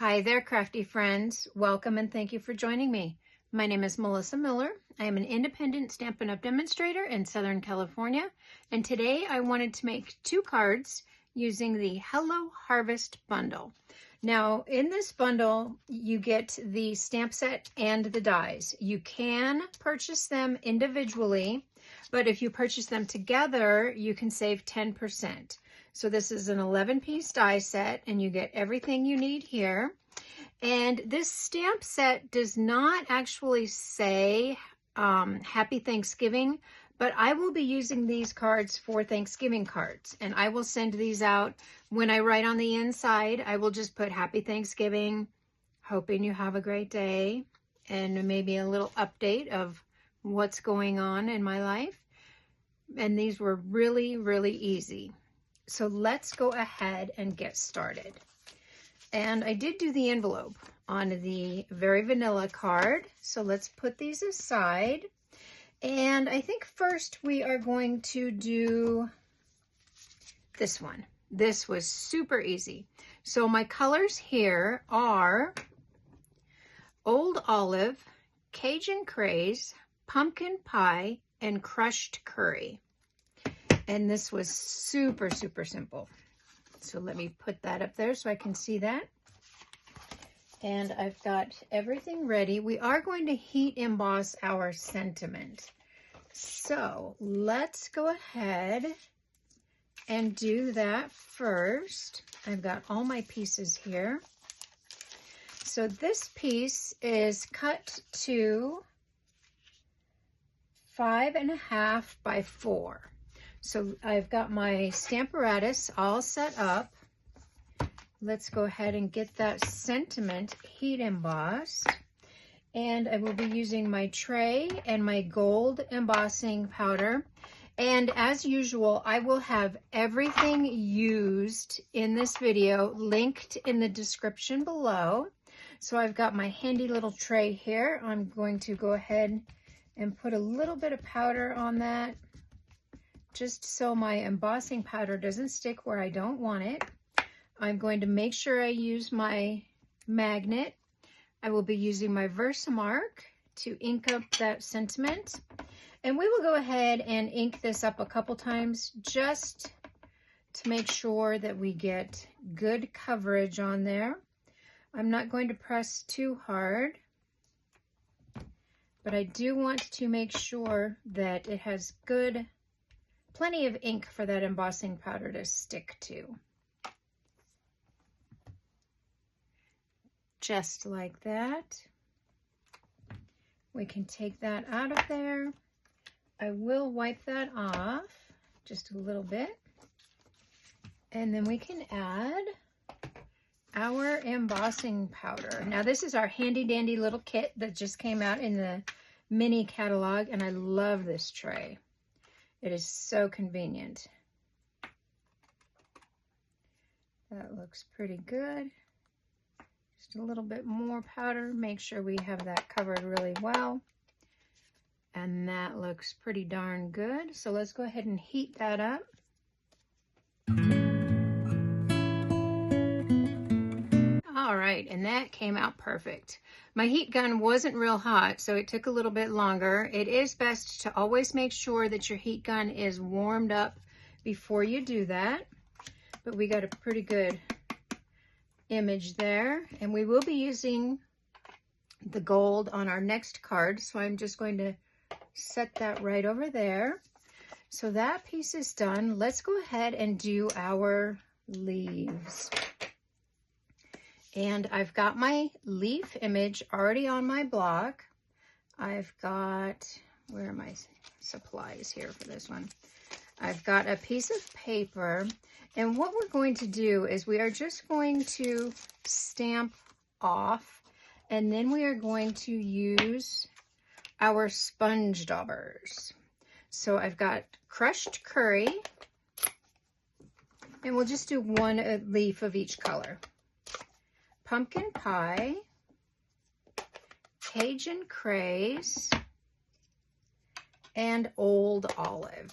Hi there, crafty friends. Welcome and thank you for joining me. My name is Melissa Miller. I am an independent Stampin' Up! Demonstrator in Southern California, and today I wanted to make 2 cards using the Hello Harvest bundle. Now, in this bundle, you get the stamp set and the dies. You can purchase them individually, but if you purchase them together, you can save 10%. So this is an 11-piece die set, and you get everything you need here. And this stamp set does not actually say Happy Thanksgiving, but I will be using these cards for Thanksgiving cards, and I will send these out. When I write on the inside, I will just put Happy Thanksgiving, hoping you have a great day, and maybe a little update of what's going on in my life. And these were really, really easy. So let's go ahead and get started. And I did do the envelope on the very vanilla card. So let's put these aside. And I think first we are going to do this one. This was super easy. So my colors here are Old Olive, Cajun Craze, Pumpkin Pie, and Crushed Curry. And this was super, super simple. So let me put that up there so I can see that. And I've got everything ready. We are going to heat emboss our sentiment. So let's go ahead and do that first. I've got all my pieces here. So this piece is cut to 5.5 by 4. So I've got my Stamparatus all set up. Let's go ahead and get that sentiment heat embossed. And I will be using my tray and my gold embossing powder. And as usual, I will have everything used in this video linked in the description below. So I've got my handy little tray here. I'm going to go ahead and put a little bit of powder on that, just so my embossing powder doesn't stick where I don't want it. I'm going to make sure I use my magnet. I will be using my Versamark to ink up that sentiment. And we will go ahead and ink this up a couple times just to make sure that we get good coverage on there. I'm not going to press too hard, but I do want to make sure that it has plenty of ink for that embossing powder to stick to. Just like that. We can take that out of there. I will wipe that off just a little bit. And then we can add our embossing powder. Now this is our handy dandy little kit that just came out in the mini catalog, and I love this tray. It is so convenient. That looks pretty good. Just a little bit more powder. Make sure we have that covered really well. And that looks pretty darn good. So let's go ahead and heat that up. All right, and that came out perfect. My heat gun wasn't real hot, so it took a little bit longer. It is best to always make sure that your heat gun is warmed up before you do that. But we got a pretty good image there, and we will be using the gold on our next card, so I'm just going to set that right over there. So that piece is done. Let's go ahead and do our leaves. And I've got my leaf image already on my block. I've got, where are my supplies here for this one? I've got a piece of paper, and what we're going to do is we are just going to stamp off, and then we are going to use our sponge daubers. So I've got crushed curry, and we'll just do one leaf of each color. Pumpkin Pie, Cajun Craze, and Old Olive.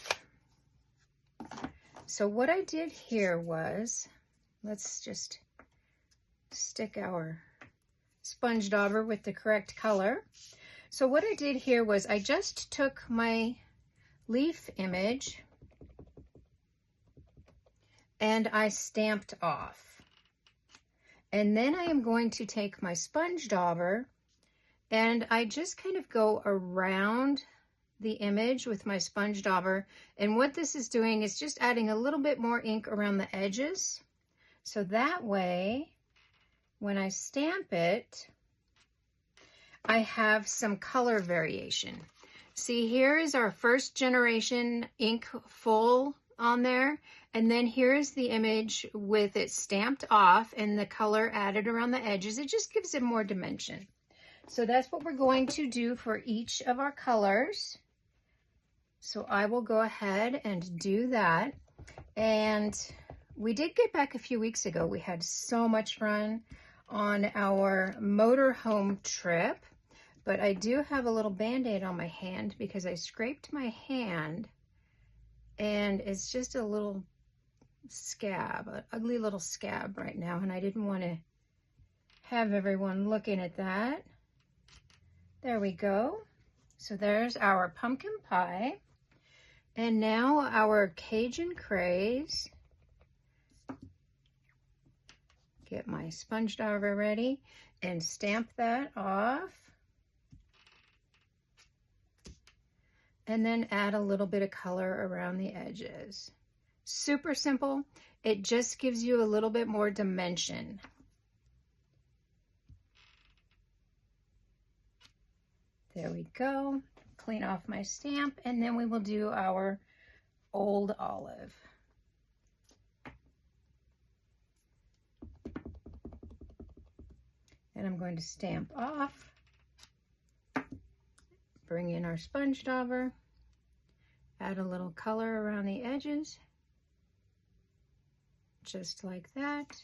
So what I did here was, let's just stick our sponge dauber with the correct color. So what I did here was I just took my leaf image and I stamped off. And then I am going to take my sponge dauber and I just kind of go around the image with my sponge dauber. And what this is doing is just adding a little bit more ink around the edges. So that way, when I stamp it, I have some color variation. See, here is our first generation ink full on there. And then here's the image with it stamped off and the color added around the edges. It just gives it more dimension. So that's what we're going to do for each of our colors. So I will go ahead and do that. And we did get back a few weeks ago. We had so much fun on our motorhome trip, but I do have a little band-aid on my hand because I scraped my hand and it's just a little scab, an ugly little scab right now, and I didn't want to have everyone looking at that. There we go. So there's our pumpkin pie. And now our Cajun Craze. Get my sponge dauber ready and stamp that off. And then add a little bit of color around the edges. Super simple. It just gives you a little bit more dimension. There we go. Clean off my stamp, and then we will do our Old Olive. And I'm going to stamp off. Bring in our sponge dauber. Add a little color around the edges. Just like that.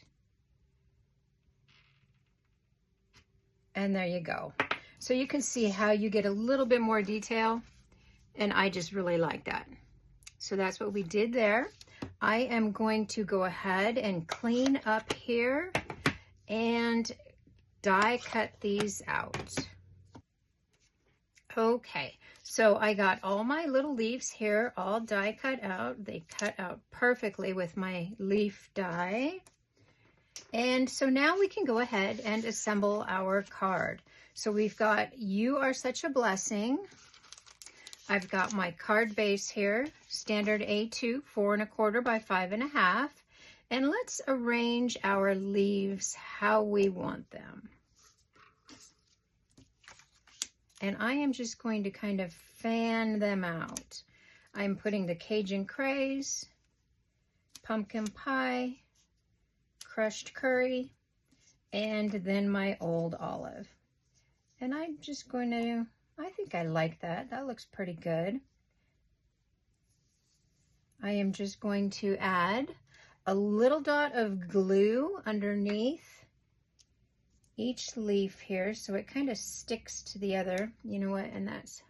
And there you go. So you can see how you get a little bit more detail, and I just really like that. So that's what we did there. I am going to go ahead and clean up here and die cut these out. Okay, so I got all my little leaves here all die cut out. They cut out perfectly with my leaf die. And so now we can go ahead and assemble our card. So we've got You Are Such a Blessing. I've got my card base here, standard A2, 4 1/4 by 5 1/2. And let's arrange our leaves how we want them. And I am just going to kind of fan them out. I'm putting the Cajun Craze, pumpkin pie, crushed curry, and then my Old Olive. And I'm just going to, I think I like that. That looks pretty good. I am just going to add a little dot of glue underneath each leaf here so it kind of sticks to the other. You know what? And that's,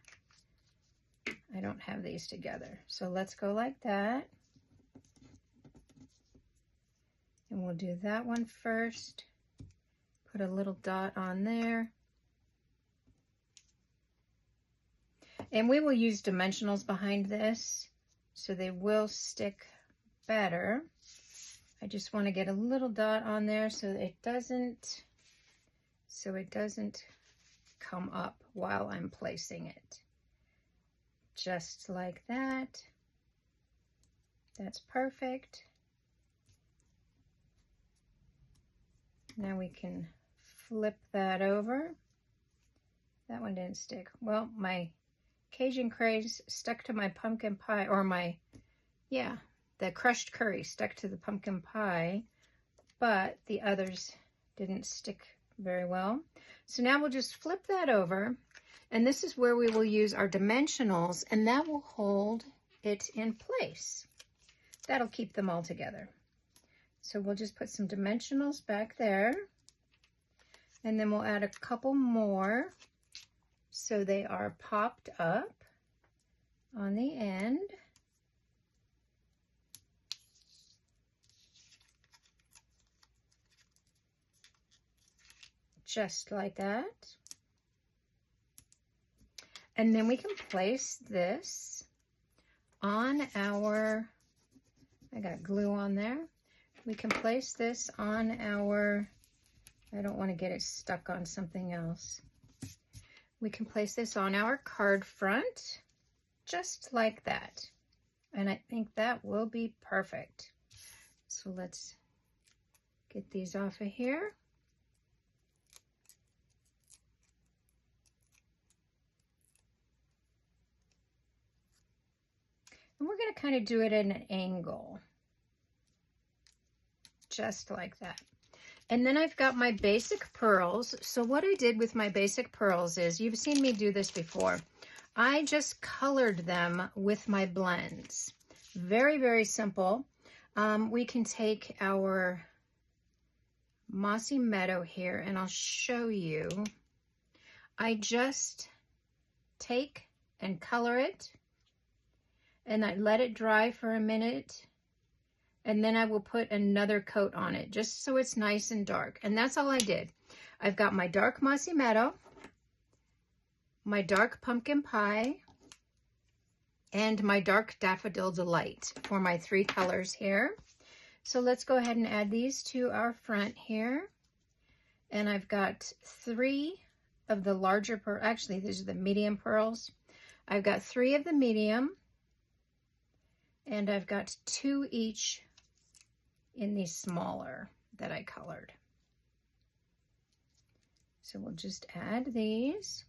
I don't have these together. So let's go like that. And we'll do that one first. Put a little dot on there. And we will use dimensionals behind this, so they will stick better. I just want to get a little dot on there so it doesn't come up while I'm placing it. Just like that. That's perfect. Now we can flip that over. That one didn't stick. Well, my Cajun Craze stuck to my pumpkin pie, or the crushed curry stuck to the pumpkin pie, but the others didn't stick very well. So now we'll just flip that over, and this is where we will use our dimensionals, and that will hold it in place. That'll keep them all together. So we'll just put some dimensionals back there, and then we'll add a couple more so they are popped up on the end. just like that. And then we can place this on our, I got glue on there. We can place this on our, I don't want to get it stuck on something else. We can place this on our card front, just like that. And I think that will be perfect. So let's get these off of here. And we're going to kind of do it at an angle, just like that. And then I've got my basic pearls. So what I did with my basic pearls is, you've seen me do this before, I just colored them with my blends. Very, very simple. We can take our Mossy Meadow here, and I'll show you. I just take and color it, and I let it dry for a minute, and then I will put another coat on it just so it's nice and dark. And that's all I did. I've got my dark Mossy Meadow, my dark Pumpkin Pie, and my dark Daffodil Delight for my 3 colors here. So let's go ahead and add these to our front here. And I've got 3 of the larger pearls. Actually, these are the medium pearls. I've got 3 of the medium, and I've got 2 each in the smaller that I colored. So we'll just add these.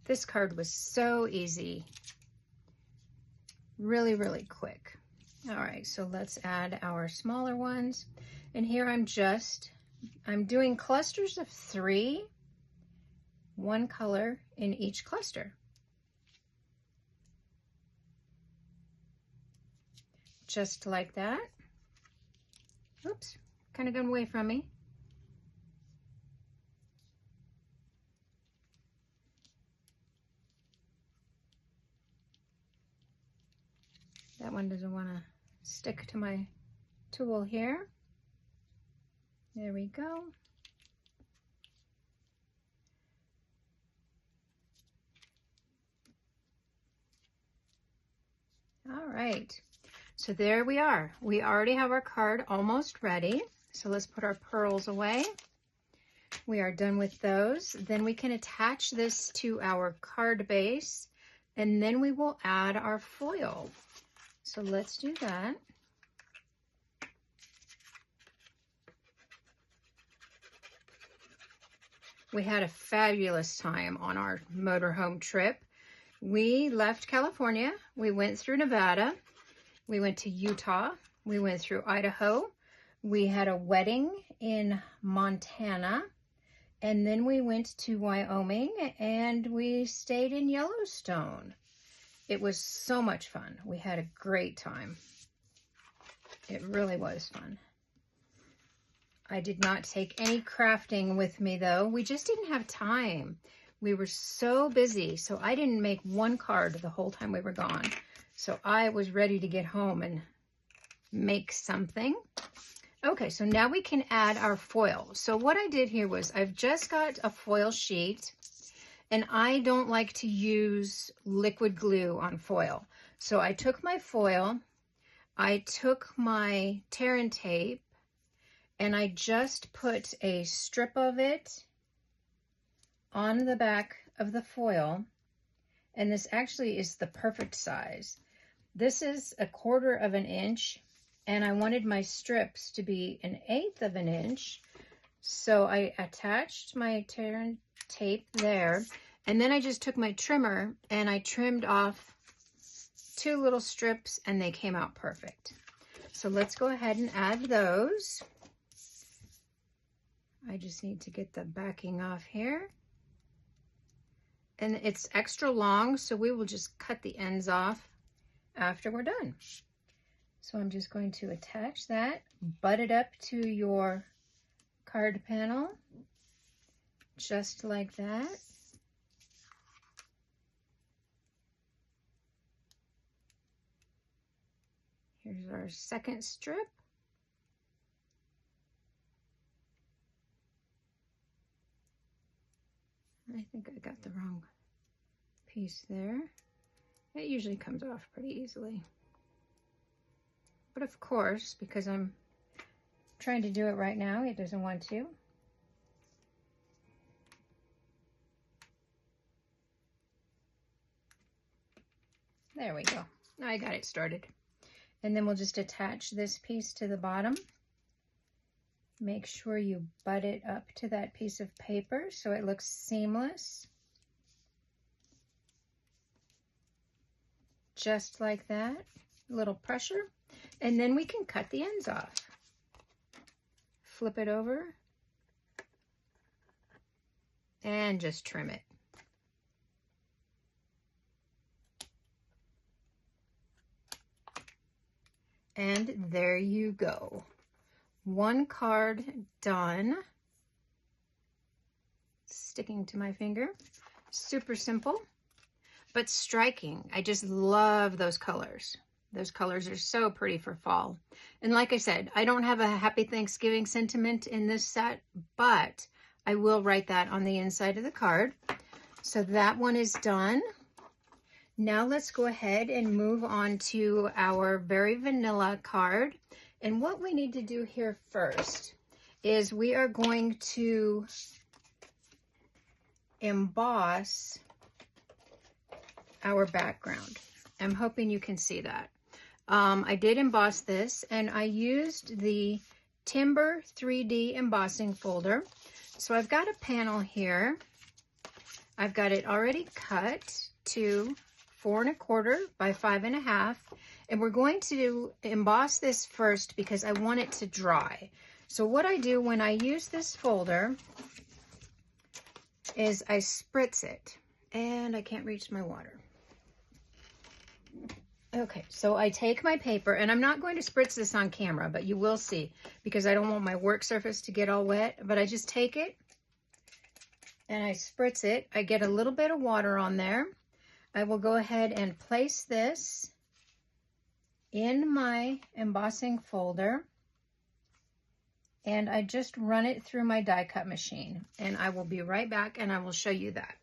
This card was so easy. Really, really quick. All right, so let's add our smaller ones. And here I'm doing clusters of 3, 1 color in each cluster. Just like that. Oops, kind of going away from me. That one doesn't want to stick to my tool here. There we go. All right, so there we are. We already have our card almost ready. So let's put our pearls away. We are done with those. Then we can attach this to our card base, and then we will add our foil. So let's do that. We had a fabulous time on our motorhome trip. We left California, we went through Nevada, we went to Utah, we went through Idaho, we had a wedding in Montana, and then we went to Wyoming, and we stayed in Yellowstone. It was so much fun. We had a great time. It really was fun. I did not take any crafting with me though. We just didn't have time. We were so busy, so I didn't make 1 card the whole time we were gone. So I was ready to get home and make something. Okay, so now we can add our foil. So what I did here was, I've just got a foil sheet, and I don't like to use liquid glue on foil. So I took my foil, I took my tear and tape, and I just put a strip of it on the back of the foil. And this actually is the perfect size. This is 1/4 of an inch, and I wanted my strips to be 1/8 of an inch. So I attached my tear and tape there, and then I just took my trimmer and I trimmed off 2 little strips, and they came out perfect. So let's go ahead and add those. I just need to get the backing off here. And it's extra long, so we will just cut the ends off after we're done. So I'm just going to attach that, butt it up to your card panel, just like that. Here's our second strip. I think I got the wrong piece there. It usually comes off pretty easily. But of course, because I'm trying to do it right now, it doesn't want to. There we go. Now I got it started. And then we'll just attach this piece to the bottom. Make sure you butt it up to that piece of paper so it looks seamless. Just like that. A little pressure. And then we can cut the ends off. Flip it over. And just trim it. And there you go. One card done. Sticking to my finger. Super simple, but striking. I just love those colors. Those colors are so pretty for fall. And like I said, I don't have a Happy Thanksgiving sentiment in this set, but I will write that on the inside of the card. So that one is done. Now let's go ahead and move on to our very vanilla card. And what we need to do here first is we are going to emboss our background. I'm hoping you can see that. I did emboss this, and I used the Timber 3D embossing folder. So I've got a panel here. I've got it already cut to 4 1/4 by 5 1/2, and we're going to emboss this first because I want it to dry. So what I do when I use this folder is I spritz it, and I can't reach my water. Okay, so I take my paper, and I'm not going to spritz this on camera, but you will see because I don't want my work surface to get all wet, but I just take it and I spritz it. I get a little bit of water on there. I will go ahead and place this in my embossing folder, and I just run it through my die cut machine, and I will be right back and I will show you that.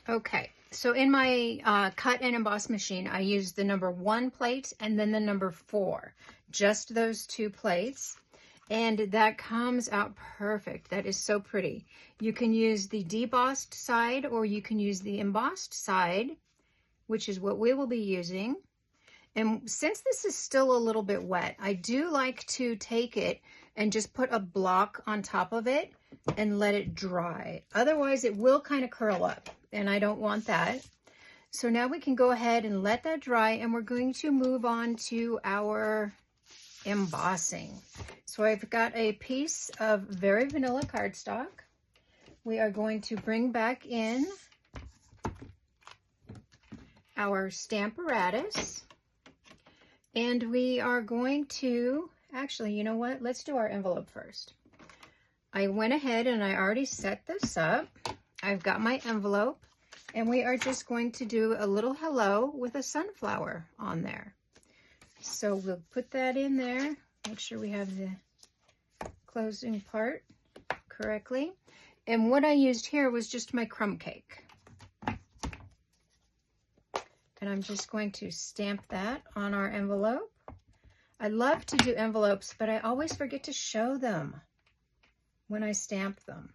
Okay, so in my cut and emboss machine, I use the number 1 plate and then the number 4, just those 2 plates. And that comes out perfect. That is so pretty. You can use the debossed side or you can use the embossed side, which is what we will be using. And since this is still a little bit wet, I do like to take it and just put a block on top of it and let it dry. Otherwise, it will kind of curl up, and I don't want that. So now we can go ahead and let that dry, and we're going to move on to our embossing. So I've got a piece of very vanilla cardstock. We are going to bring back in our Stamparatus, and we are going to, actually, you know what? Let's do our envelope first. I went ahead and I already set this up. I've got my envelope, and we are just going to do a little hello with a sunflower on there. So we'll put that in there. Make sure we have the closing part correctly. And what I used here was just my crumb cake. And I'm just going to stamp that on our envelope. I love to do envelopes, but I always forget to show them when I stamp them.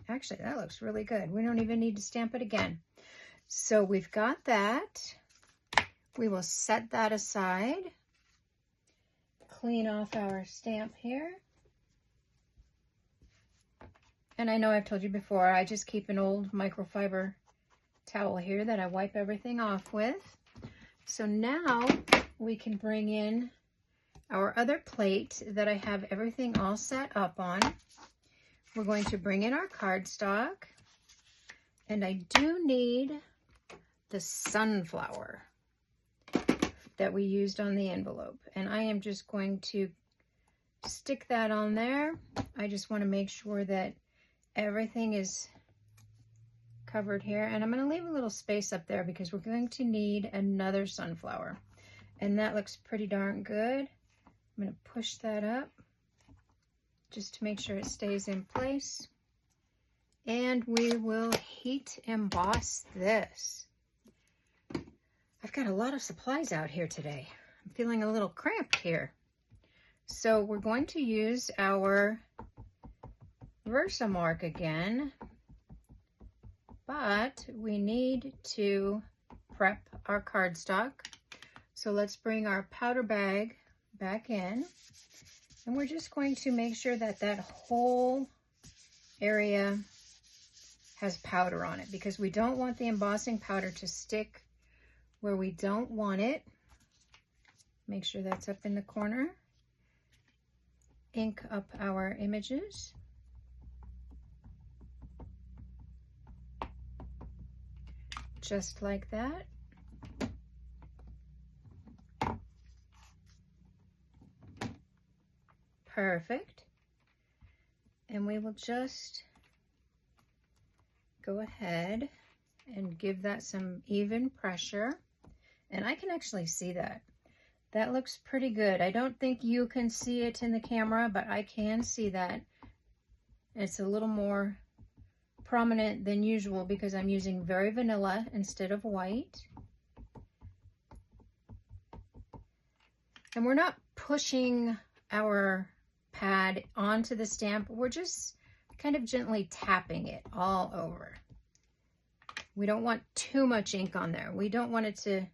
Actually, that looks really good. We don't even need to stamp it again. So we've got that. We will set that aside. Clean off our stamp here. And I know I've told you before, I just keep an old microfiber towel here that I wipe everything off with. So now we can bring in our other plate that I have everything all set up on. We're going to bring in our cardstock, and I do need the sunflower that we used on the envelope, and I am just going to stick that on there. I just want to make sure that everything is covered here, and I'm going to leave a little space up there because we're going to need another sunflower, and that looks pretty darn good. I'm going to push that up just to make sure it stays in place. and we will heat emboss this. I've got a lot of supplies out here today. I'm feeling a little cramped here. So we're going to use our Versamark again, but we need to prep our cardstock. So let's bring our powder bag back in, and we're just going to make sure that that whole area has powder on it, because we don't want the embossing powder to stick where we don't want it. Make sure that's up in the corner. Ink up our images. Just like that. Perfect. And we will just go ahead and give that some even pressure. And I can actually see that. That looks pretty good. I don't think you can see it in the camera, but I can see that. It's a little more prominent than usual because I'm using very vanilla instead of white. And we're not pushing our pad onto the stamp. We're just kind of gently tapping it all over. We don't want too much ink on there. We don't want it to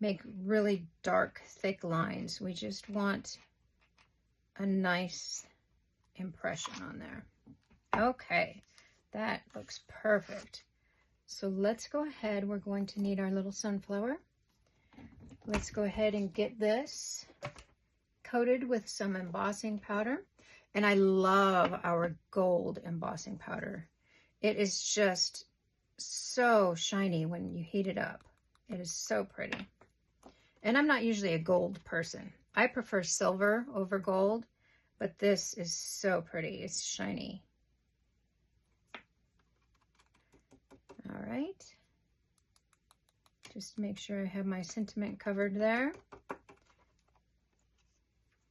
make really dark, thick lines. We just want a nice impression on there. Okay, that looks perfect. So let's go ahead. We're going to need our little sunflower. Let's go ahead and get this coated with some embossing powder. And I love our gold embossing powder. It is just so shiny when you heat it up. It is so pretty. And I'm not usually a gold person. I prefer silver over gold, but this is so pretty. It's shiny. All right. Just make sure I have my sentiment covered there.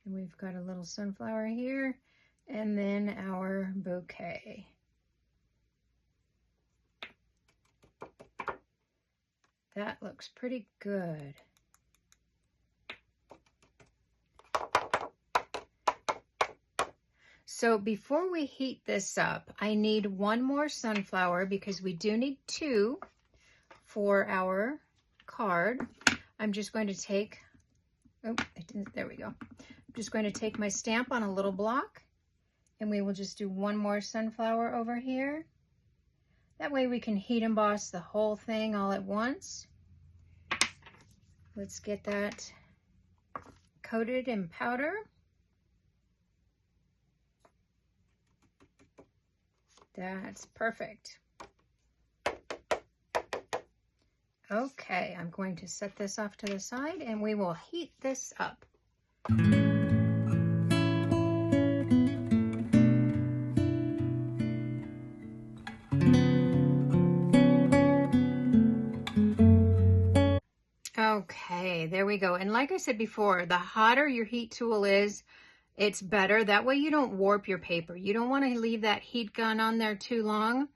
And we've got a little sunflower here, and then our bouquet. That looks pretty good. So before we heat this up, I need one more sunflower because we do need two for our card. I'm just going to take, oh, there we go. I'm just going to take my stamp on a little block, and we will just do one more sunflower over here. That way we can heat emboss the whole thing all at once. Let's get that coated in powder. That's perfect. Okay, I'm going to set this off to the side and we will heat this up. Okay, there we go. And like I said before, the hotter your heat tool is, it's better. That way you don't warp your paper. You don't want to leave that heat gun on there too long.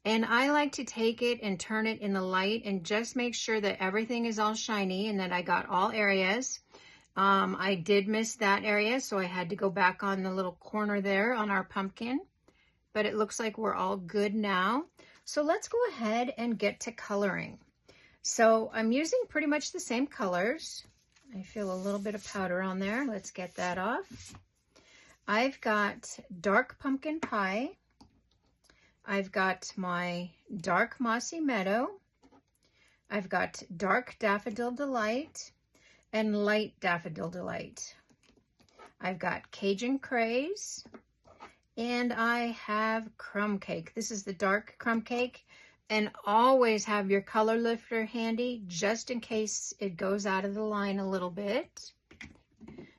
And I like to take it and turn it in the light and just make sure that everything is all shiny and that I got all areas. I did miss that area, so I had to go back on the little corner there on our pumpkin. But it looks like we're all good now. So let's go ahead and get to coloring. So I'm using pretty much the same colors. I feel a little bit of powder on there. Let's get that off. I've got dark pumpkin pie. I've got my dark mossy meadow. I've got dark daffodil delight and light daffodil delight. I've got Cajun Craze, and I have Crumb Cake. This is the dark Crumb Cake. And always have your color lifter handy just in case it goes out of the line a little bit.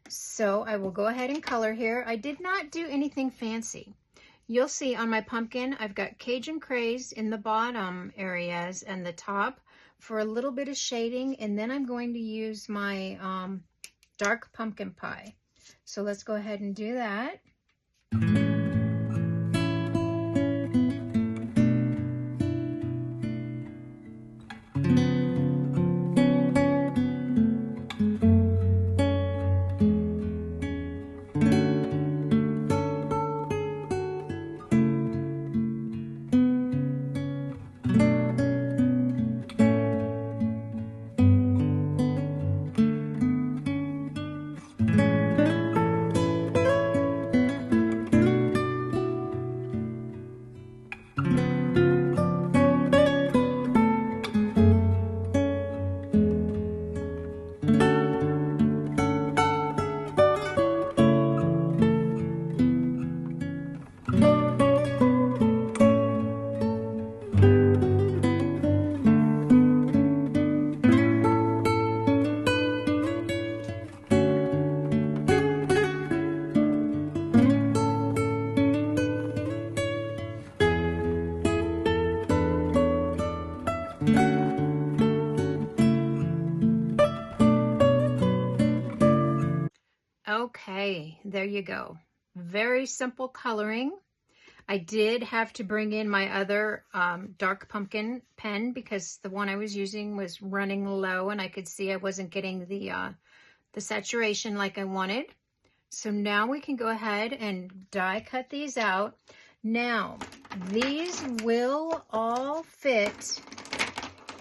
So I will go ahead and color here. I did not do anything fancy. You'll see on my pumpkin, I've got Cajun Craze in the bottom areas and the top for a little bit of shading. And then I'm going to use my dark pumpkin pie. So let's go ahead and do that. Okay, there you go. Very simple coloring. I did have to bring in my other dark pumpkin pen because the one I was using was running low and I could see I wasn't getting the saturation like I wanted. So now we can go ahead and die cut these out. Now, these will all fit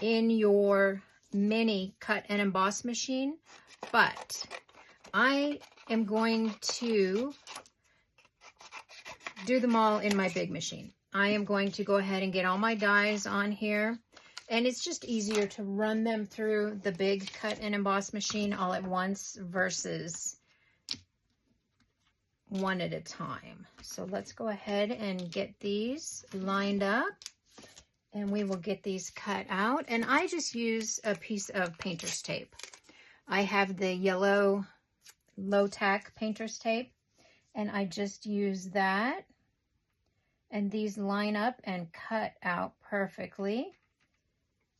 in your mini cut and emboss machine, but I am going to do them all in my big machine. I am going to go ahead and get all my dies on here, and it's just easier to run them through the big cut and emboss machine all at once versus one at a time. So let's go ahead and get these lined up, and we will get these cut out. And I just use a piece of painter's tape. I have the yellow low tack painter's tape, and I just use that, and these line up and cut out perfectly.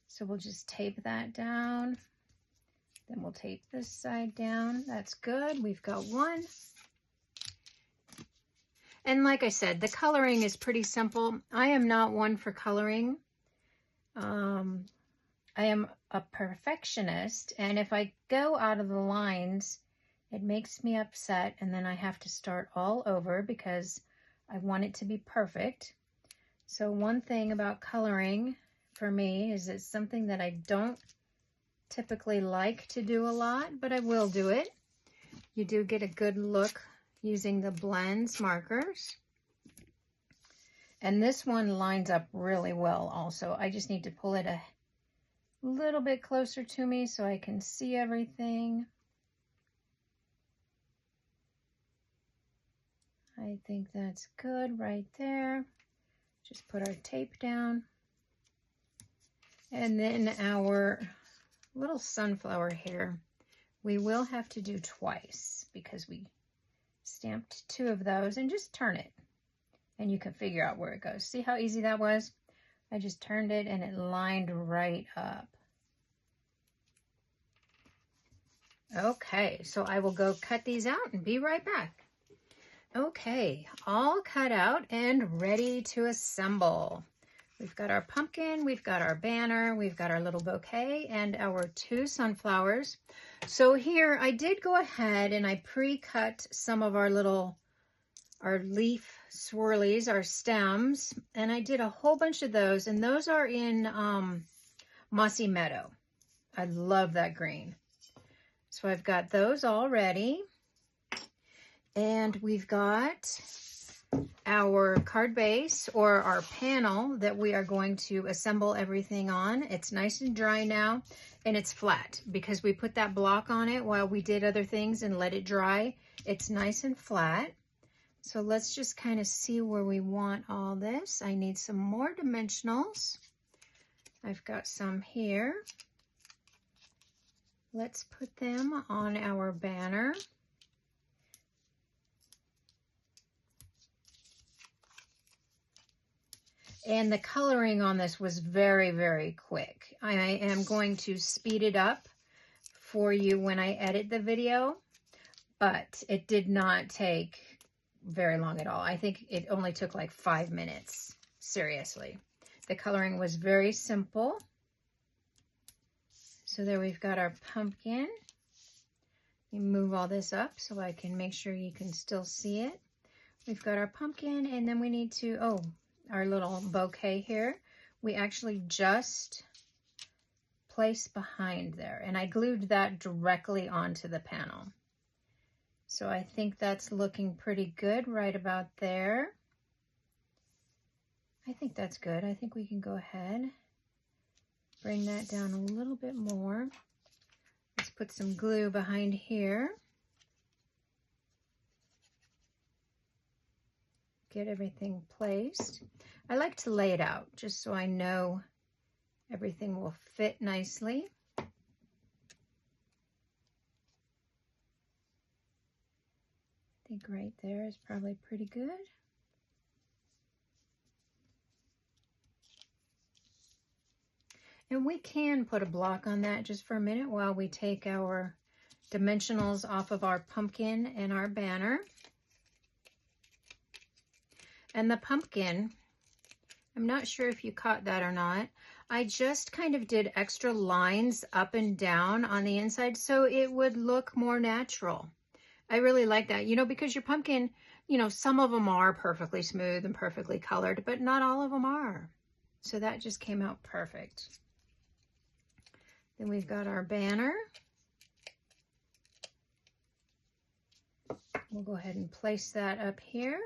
So we'll just tape that down, then we'll tape this side down. That's good. We've got one. And like I said, the coloring is pretty simple. I am not one for coloring. I am a perfectionist, and if I go out of the lines, it makes me upset, and then I have to start all over because I want it to be perfect. So one thing about coloring for me is it's something that I don't typically like to do a lot, but I will do it. You do get a good look using the blends markers. And this one lines up really well also. I just need to pull it a little bit closer to me so I can see everything. I think that's good right there. Just put our tape down. And then our little sunflower here, we will have to do twice because we stamped 2 of those, and just turn it and you can figure out where it goes. See how easy that was? I just turned it and it lined right up. Okay, so I will go cut these out and be right back. Okay, all cut out and ready to assemble. We've got our pumpkin, we've got our banner, we've got our little bouquet, and our 2 sunflowers. So here I did go ahead and I pre-cut some of our leaf swirlies, our stems, and I did a whole bunch of those, and those are in Mossy Meadow. I love that green. So I've got those all ready. And we've got our card base, or our panel, that we are going to assemble everything on. It's nice and dry now, and it's flat because we put that block on it while we did other things and let it dry. It's nice and flat. So let's just kind of see where we want all this. I need some more dimensionals. I've got some here. Let's put them on our banner. And the coloring on this was very, very quick. I am going to speed it up for you when I edit the video, but it did not take very long at all. I think it only took like 5 minutes, seriously. The coloring was very simple. So there we've got our pumpkin. You move all this up so I can make sure you can still see it. We've got our pumpkin, and then we need to, our little bouquet here, we actually just placed behind there, and I glued that directly onto the panel. So I think that's looking pretty good right about there. I think that's good. I think we can go ahead, bring that down a little bit more. Let's put some glue behind here. Get everything placed. I like to lay it out just so I know everything will fit nicely. I think right there is probably pretty good. And we can put a block on that just for a minute while we take our dimensionals off of our pumpkin and our banner. And the pumpkin, I'm not sure if you caught that or not, I just kind of did extra lines up and down on the inside so it would look more natural. I really like that, you know, because your pumpkin, you know, some of them are perfectly smooth and perfectly colored, but not all of them are. So that just came out perfect. Then we've got our banner. We'll go ahead and place that up here.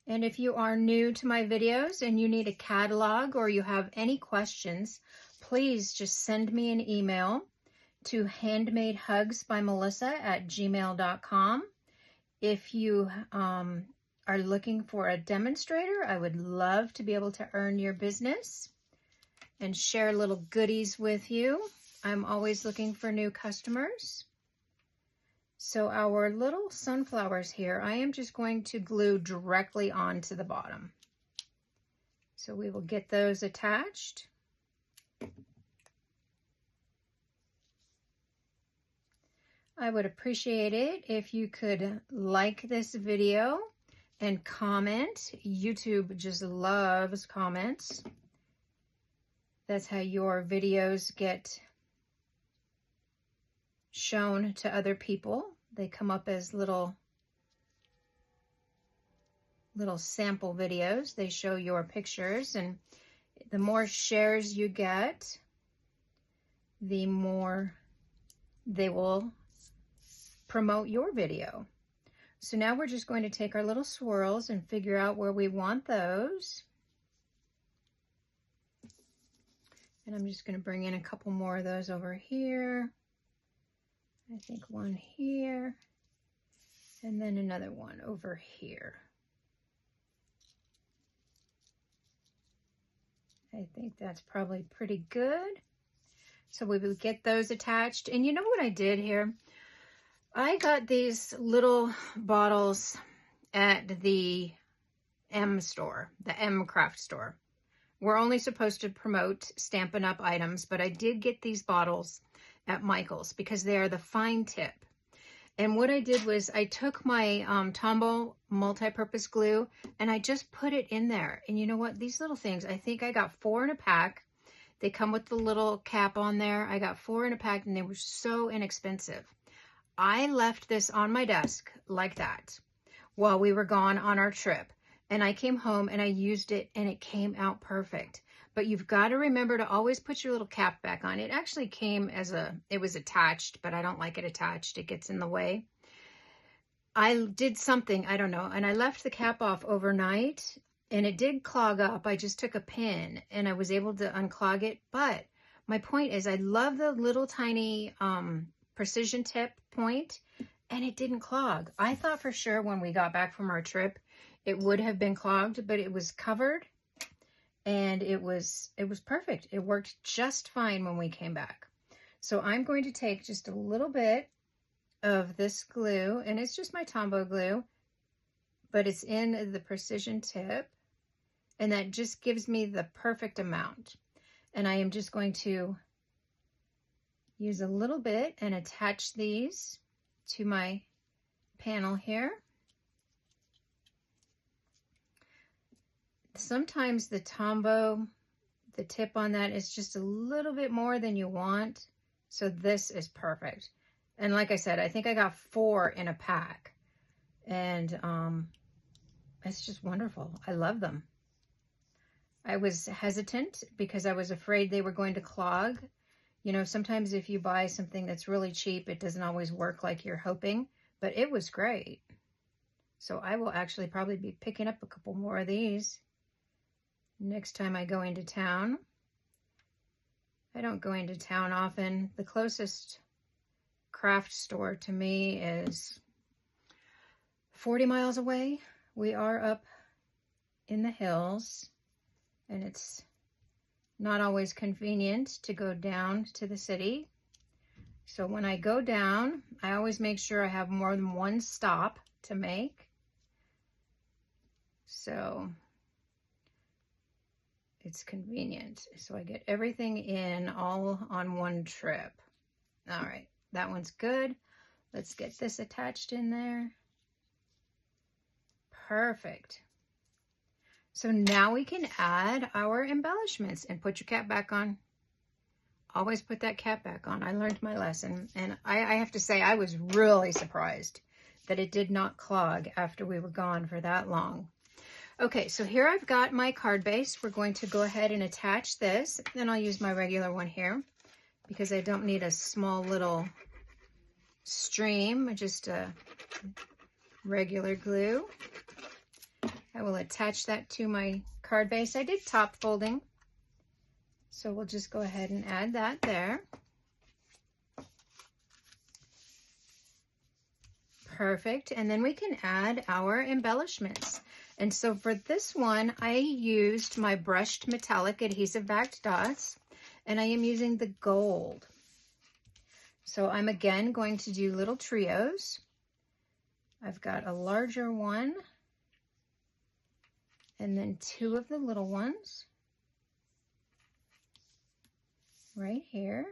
And if you are new to my videos and you need a catalog or you have any questions, please just send me an email to handmadehugsbymelissa@gmail.com. If you are looking for a demonstrator, I would love to be able to earn your business and share little goodies with you. I'm always looking for new customers. So our little sunflowers here, I am just going to glue directly onto the bottom. So we will get those attached. I would appreciate it if you could like this video and comment. YouTube just loves comments. That's how your videos get shown to other people. They come up as little sample videos. They show your pictures, and the more shares you get, the more they will promote your video. So now we're just going to take our little swirls and figure out where we want those. And I'm just going to bring in a couple more of those over here. I think one here, and then another one over here. I think that's probably pretty good. So we will get those attached. And you know what I did here? I got these little bottles at the M store, the M craft store. We're only supposed to promote Stampin' Up! Items, but I did get these bottles at Michael's because they are the fine tip. And what I did was I took my Tombow multi-purpose glue and I just put it in there. And you know what? These little things, I think I got 4 in a pack. They come with the little cap on there. I got 4 in a pack and they were so inexpensive. I left this on my desk like that while we were gone on our trip. And I came home and I used it and it came out perfect. But you've got to remember to always put your little cap back on. It actually came as it was attached, but I don't like it attached. It gets in the way. I did something, I don't know, and I left the cap off overnight and it did clog up. I just took a pin and I was able to unclog it. But my point is I love the little tiny precision tip point, and it didn't clog. I thought for sure when we got back from our trip, it would have been clogged, but it was covered. And it was perfect. It worked just fine when we came back. So I'm going to take just a little bit of this glue, and it's just my Tombow glue, but it's in the precision tip, and that just gives me the perfect amount. And I am just going to use a little bit and attach these to my panel here. Sometimes the Tombow, the tip on that is just a little bit more than you want. So this is perfect. And like I said, I think I got 4 in a pack. And it's just wonderful. I love them. I was hesitant because I was afraid they were going to clog. You know, sometimes if you buy something that's really cheap, it doesn't always work like you're hoping. But it was great. So I will actually probably be picking up a couple more of these next time I go into town. I don't go into town often. The closest craft store to me is 40 miles away. We are up in the hills, and it's not always convenient to go down to the city. So when I go down, I always make sure I have more than one stop to make. So it's convenient. So I get everything in all on one trip. All right, that one's good. Let's get this attached in there. Perfect. So now we can add our embellishments and put your cap back on. Always put that cap back on. I learned my lesson, and I have to say I was really surprised that it did not clog after we were gone for that long. Okay, so here I've got my card base. We're going to go ahead and attach this. Then I'll use my regular one here because I don't need a small little stream, just a regular glue. I will attach that to my card base. I did top folding, so we'll just go ahead and add that there. Perfect, and then we can add our embellishments. And so for this one, I used my brushed metallic adhesive backed dots, and I am using the gold. So I'm again going to do little trios. I've got a larger one, and then two of the little ones right here.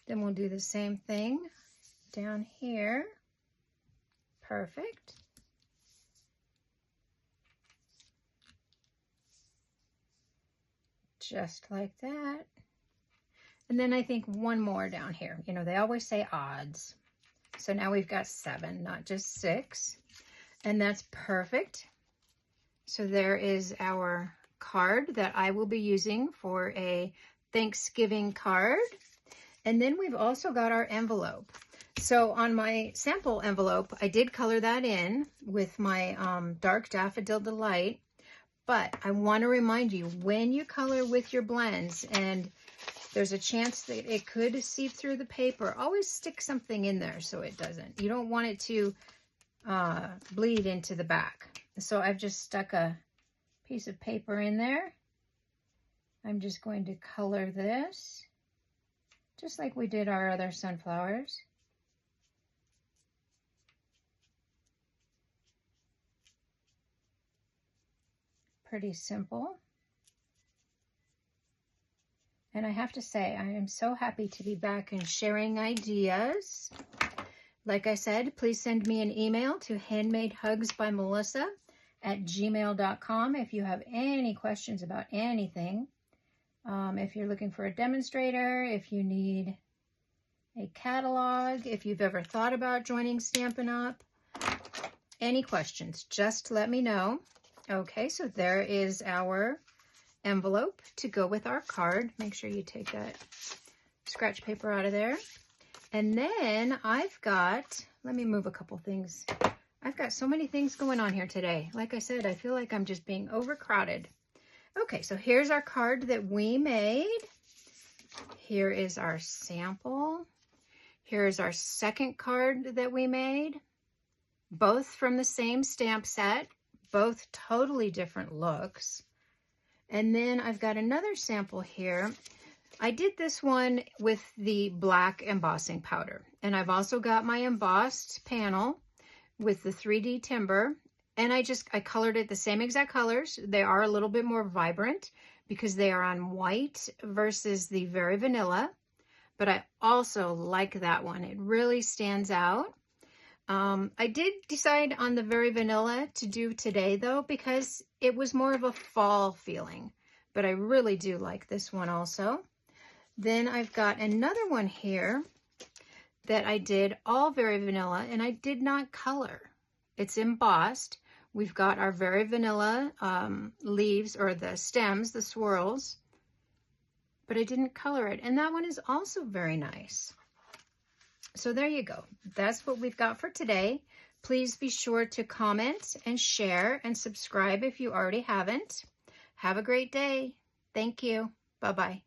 Then we'll do the same thing down here. Perfect. Just like that. And then I think one more down here. You know, they always say odds. So now we've got 7, not just 6. And that's perfect. So there is our card that I will be using for a Thanksgiving card. And then we've also got our envelope. So on my sample envelope, I did color that in with my dark Daffodil Delight. But I want to remind you, when you color with your blends and there's a chance that it could seep through the paper, always stick something in there so it doesn't. You don't want it to bleed into the back. So I've just stuck a piece of paper in there. I'm just going to color this, just like we did our other sunflowers. Pretty simple. And I have to say, I am so happy to be back and sharing ideas. Like I said, please send me an email to handmadehugsbymelissa@gmail.com if you have any questions about anything. If you're looking for a demonstrator, if you need a catalog, if you've ever thought about joining Stampin' Up, any questions, just let me know. Okay, so there is our envelope to go with our card. Make sure you take that scratch paper out of there. And then I've got, let me move a couple things. I've got so many things going on here today. Like I said, I feel like I'm just being overcrowded. Okay, so here's our card that we made. Here is our sample. Here's our second card that we made. Both from the same stamp set, both totally different looks. And then I've got another sample here. I did this one with the black embossing powder. And I've also got my embossed panel with the 3D timber. And I colored it the same exact colors. They are a little bit more vibrant because they are on white versus the very vanilla. But I also like that one. It really stands out. I did decide on the very vanilla to do today though, because it was more of a fall feeling. But I really do like this one also. Then I've got another one here that I did all very vanilla and I did not color. It's embossed. We've got our very vanilla leaves, or the stems, the swirls, but I didn't color it. And that one is also very nice. So there you go. That's what we've got for today. Please be sure to comment and share and subscribe if you already haven't. Have a great day. Thank you. Bye-bye.